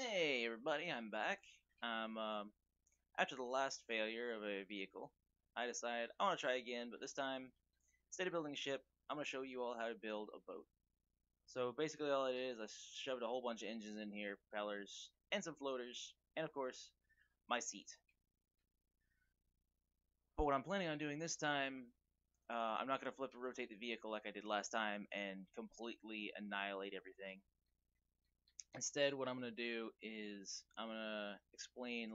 Hey everybody, I'm back. After the last failure of a vehicle, I decided I want to try again, but this time, instead of building a ship, I'm going to show you all how to build a boat. So basically all it is, I shoved a whole bunch of engines in here, propellers, and some floaters, and of course, my seat. But what I'm planning on doing this time, I'm not going to flip or rotate the vehicle like I did last time and completely annihilate everything. Instead, what I'm going to do is I'm going to explain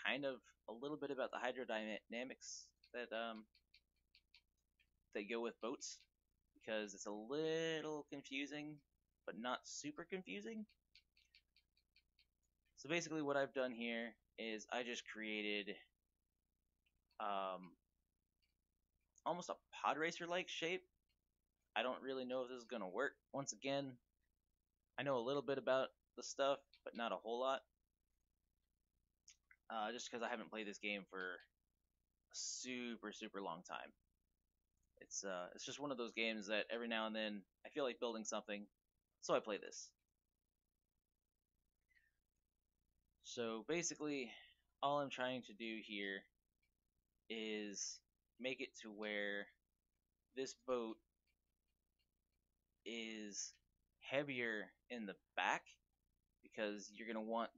kind of a little bit about the hydrodynamics that go with boats, because it's a little confusing, but not super confusing. So basically what I've done here is I just created almost a pod racer like shape. I don't really know if this is going to work. Once again, I know a little bit about the stuff, but not a whole lot. Just because I haven't played this game for a super long time. It's just one of those games that every now and then I feel like building something, so I play this. So basically, all I'm trying to do here is make it to where this boat is heavier in the back, because you're gonna want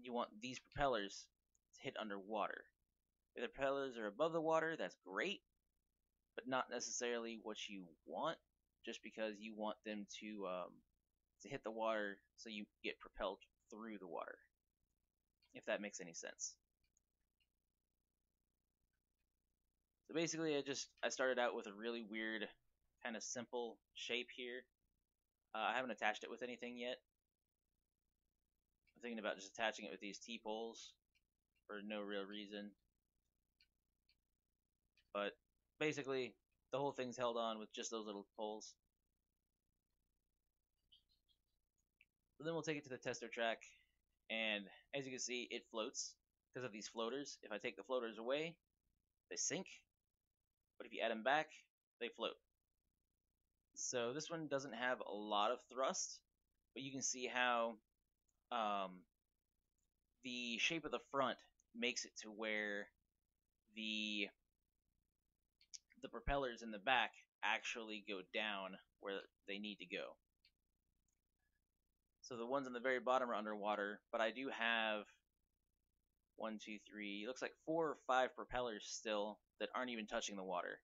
you want these propellers to hit underwater. If the propellers are above the water, that's great, but not necessarily what you want, just because you want them to hit the water so you get propelled through the water, if that makes any sense. So basically I started out with a really weird kind of simple shape here. I haven't attached it with anything yet. I'm thinking about just attaching it with these T-poles for no real reason. But basically the whole thing's held on with just those little poles. So then we'll take it to the tester track, and as you can see, it floats because of these floaters. If I take the floaters away, they sink, but if you add them back, they float. So this one doesn't have a lot of thrust, but you can see how the shape of the front makes it to where the propellers in the back actually go down where they need to go. So the ones on the very bottom are underwater, but I do have 1, 2, 3, looks like 4 or 5 propellers still that aren't even touching the water.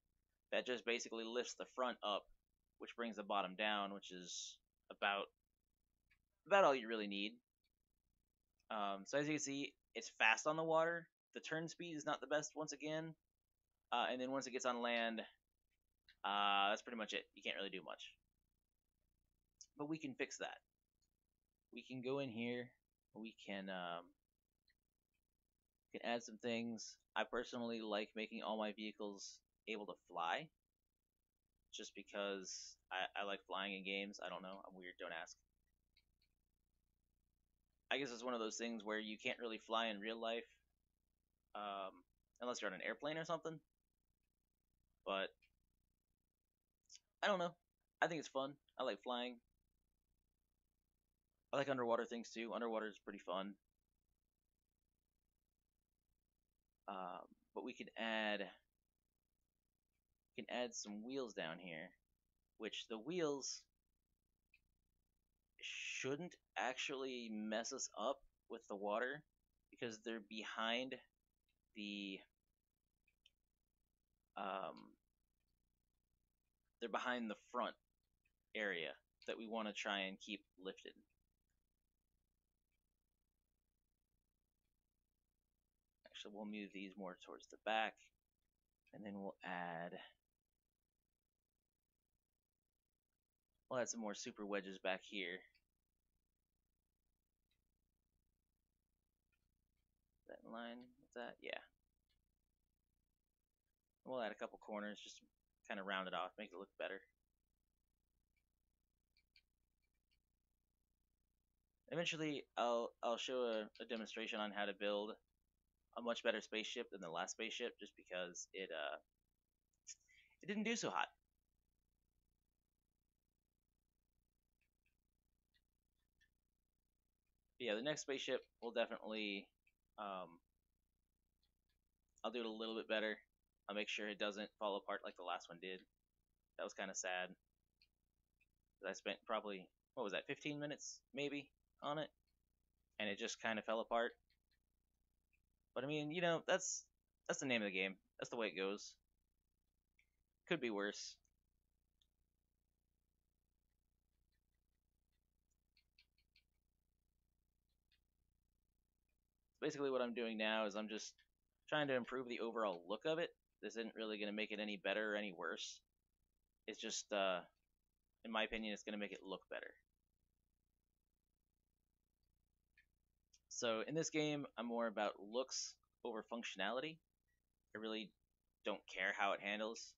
That just basically lifts the front up, which brings the bottom down, which is about all you really need. So as you can see, it's fast on the water. The turn speed is not the best once again, and then once it gets on land, that's pretty much it. You can't really do much. But we can fix that. We can go in here. We can add some things. I personally like making all my vehicles able to fly, just because I like flying in games. I don't know. I'm weird. Don't ask. I guess it's one of those things where you can't really fly in real life, unless you're on an airplane or something. But I don't know. I think it's fun. I like flying. I like underwater things too. Underwater is pretty fun. But we can add some wheels down here, which the wheels shouldn't actually mess us up with the water, because they're behind the front area that we want to try and keep lifted. Actually, we'll move these more towards the back, and then we'll add some more super wedges back here. Is that in line with that? Yeah. We'll add a couple corners just to kind of round it off, make it look better. Eventually, I'll show a demonstration on how to build a much better spaceship than the last spaceship, just because it didn't do so hot. Yeah, the next spaceship will definitely, I'll do it a little bit better. I'll make sure it doesn't fall apart like the last one did. That was kind of sad. I spent probably, what was that, 15 minutes maybe on it, and it just kind of fell apart. But I mean, that's the name of the game. That's the way it goes. Could be worse. Basically, what I'm doing now is I'm just trying to improve the overall look of it. This isn't really going to make it any better or any worse. It's just, in my opinion, it's going to make it look better. So in this game, I'm more about looks over functionality. I really don't care how it handles.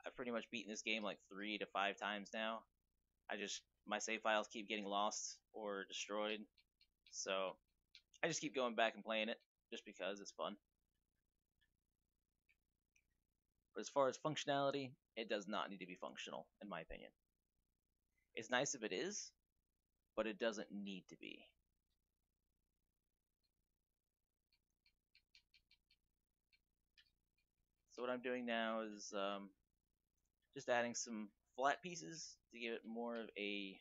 I've pretty much beaten this game like 3 to 5 times now. My save files keep getting lost or destroyed, so I just keep going back and playing it just because it's fun. But as far as functionality, it does not need to be functional, in my opinion. It's nice if it is, but it doesn't need to be. So what I'm doing now is just adding some flat pieces to give it more of a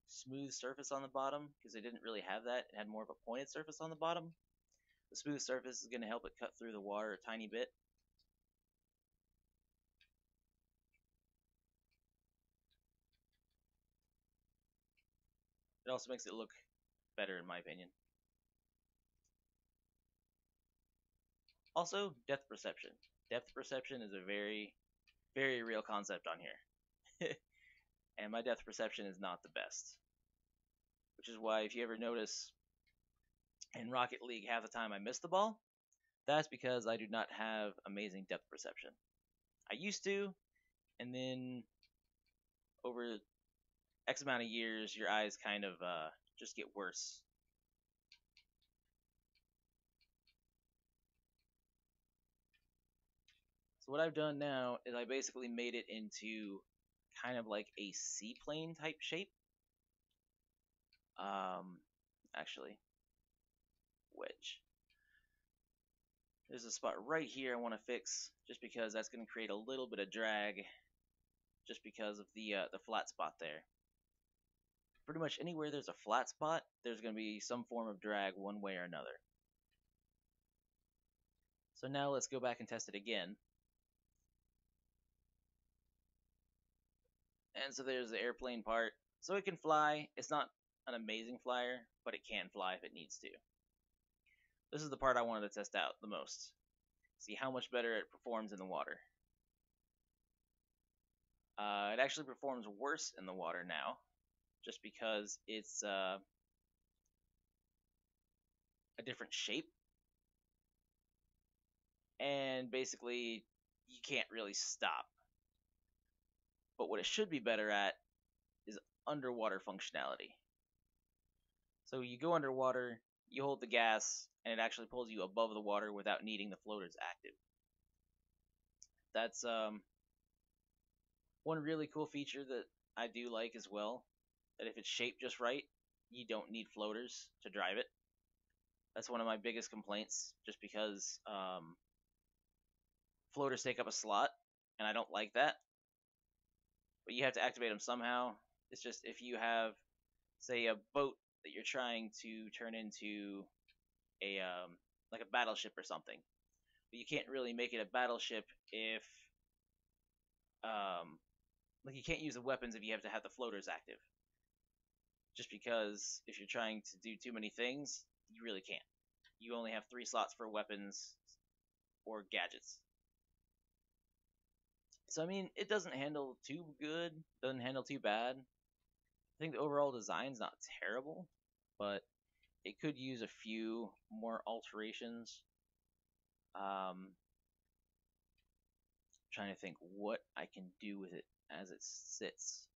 smooth surface on the bottom, because it didn't really have that. It had more of a pointed surface on the bottom. The smooth surface is going to help it cut through the water a tiny bit. It also makes it look better, in my opinion. Also, depth perception. Depth perception is a very, very real concept on here. And my depth perception is not the best. Which is why, if you ever notice in Rocket League, half the time I miss the ball, that's because I do not have amazing depth perception. I used to, and then over X amount of years, your eyes kind of just get worse. So what I've done now is I basically made it into kind of like a seaplane type shape. Actually, wedge. There's a spot right here I want to fix, just because that's going to create a little bit of drag, just because of the flat spot there. Pretty much anywhere there's a flat spot, there's going to be some form of drag one way or another. So now let's go back and test it again. And so there's the airplane part. So it can fly. It's not an amazing flyer, but it can fly if it needs to. This is the part I wanted to test out the most. See how much better it performs in the water. It actually performs worse in the water now, just because it's a different shape. And basically, you can't really stop. But what it should be better at is underwater functionality. So you go underwater, you hold the gas, and it actually pulls you above the water without needing the floaters active. That's one really cool feature that I do like as well, that if it's shaped just right, you don't need floaters to drive it. That's one of my biggest complaints, just because floaters take up a slot, and I don't like that. But you have to activate them somehow. It's just if you have, say, a boat that you're trying to turn into a like a battleship or something, but you can't really make it a battleship if like you can't use the weapons if you have to have the floaters active. Just because if you're trying to do too many things, you really can't. You only have 3 slots for weapons or gadgets. So I mean, it doesn't handle too good, doesn't handle too bad. I think the overall design's not terrible, but it could use a few more alterations. Trying to think what I can do with it as it sits.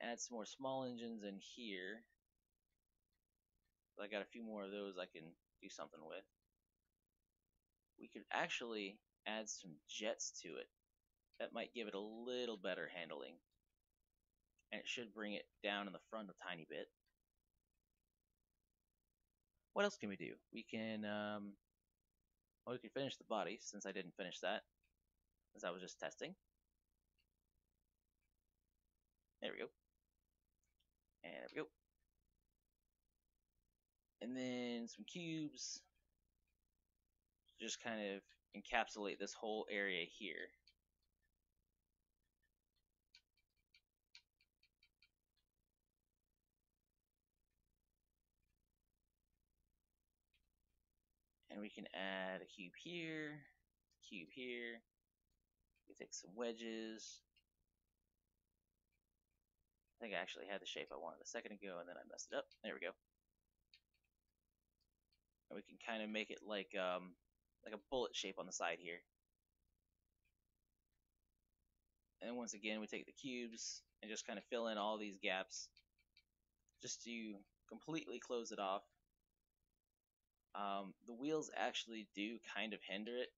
Add some more small engines in here. I got a few more of those I can do something with. We could actually add some jets to it. That might give it a little better handling. and it should bring it down in the front a tiny bit. What else can we do? We can, well, we can finish the body, since I didn't finish that, since I was just testing. There we go. And there we go. And then some cubes. Just kind of encapsulate this whole area here. And we can add a cube here, cube here. We take some wedges. I think I actually had the shape I wanted a second ago, and then I messed it up. There we go. And we can kind of make it like a bullet shape on the side here. And once again, we take the cubes and just kind of fill in all these gaps, just to completely close it off. The wheels actually do kind of hinder it,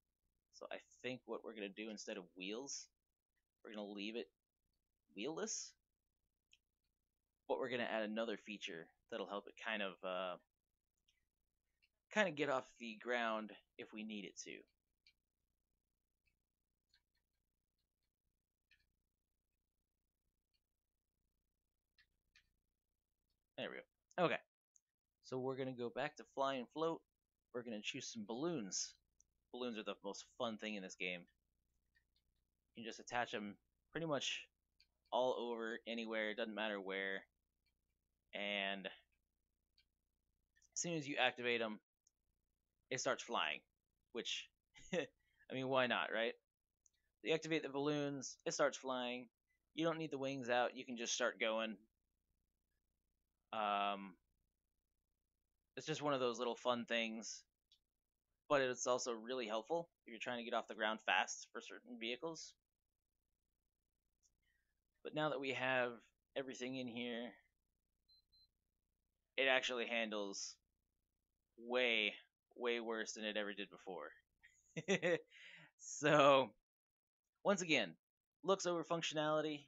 so I think what we're going to do instead of wheels, we're going to leave it wheelless, but we're going to add another feature that'll help it kind of get off the ground if we need it to. There we go. Okay, so we're going to go back to fly and float. We're going to choose some balloons. Balloons are the most fun thing in this game. You can just attach them pretty much all over, anywhere, it doesn't matter where. And as soon as you activate them, it starts flying. Which, I mean, why not, right? You activate the balloons, it starts flying. You don't need the wings out, you can just start going. It's just one of those little fun things, but it's also really helpful if you're trying to get off the ground fast for certain vehicles. But now that we have everything in here, it actually handles way worse than it ever did before. So, once again, looks over functionality.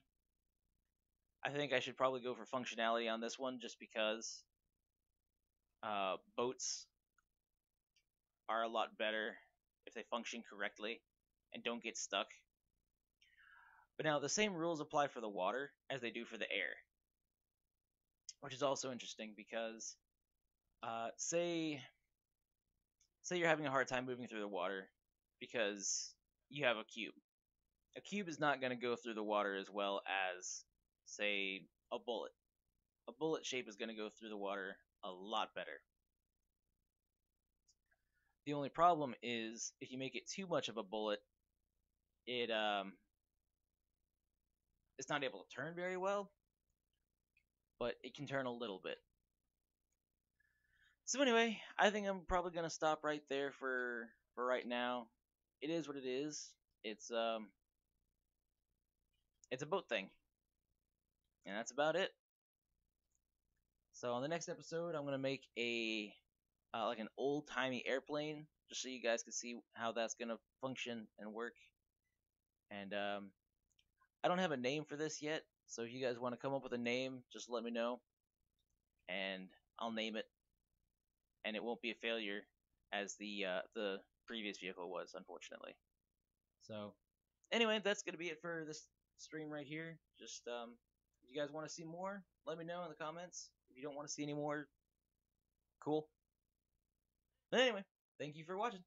I think I should probably go for functionality on this one, just because boats are a lot better if they function correctly and don't get stuck. But now the same rules apply for the water as they do for the air, which is also interesting because say you're having a hard time moving through the water because you have a cube. A cube is not going to go through the water as well as, say, a bullet. A bullet shape is going to go through the water a lot better. The only problem is if you make it too much of a bullet, it's not able to turn very well, but it can turn a little bit. So anyway, I think I'm probably going to stop right there for right now. It is what it is. It's a boat thing. And that's about it. So on the next episode, I'm going to make a like an old-timey airplane, just so you guys can see how that's going to function and work. And I don't have a name for this yet, so if you guys want to come up with a name, just let me know, and I'll name it. And it won't be a failure as the previous vehicle was, unfortunately. So anyway, that's going to be it for this stream right here. Just if you guys want to see more, let me know in the comments. If you don't want to see any more, cool. But anyway, thank you for watching.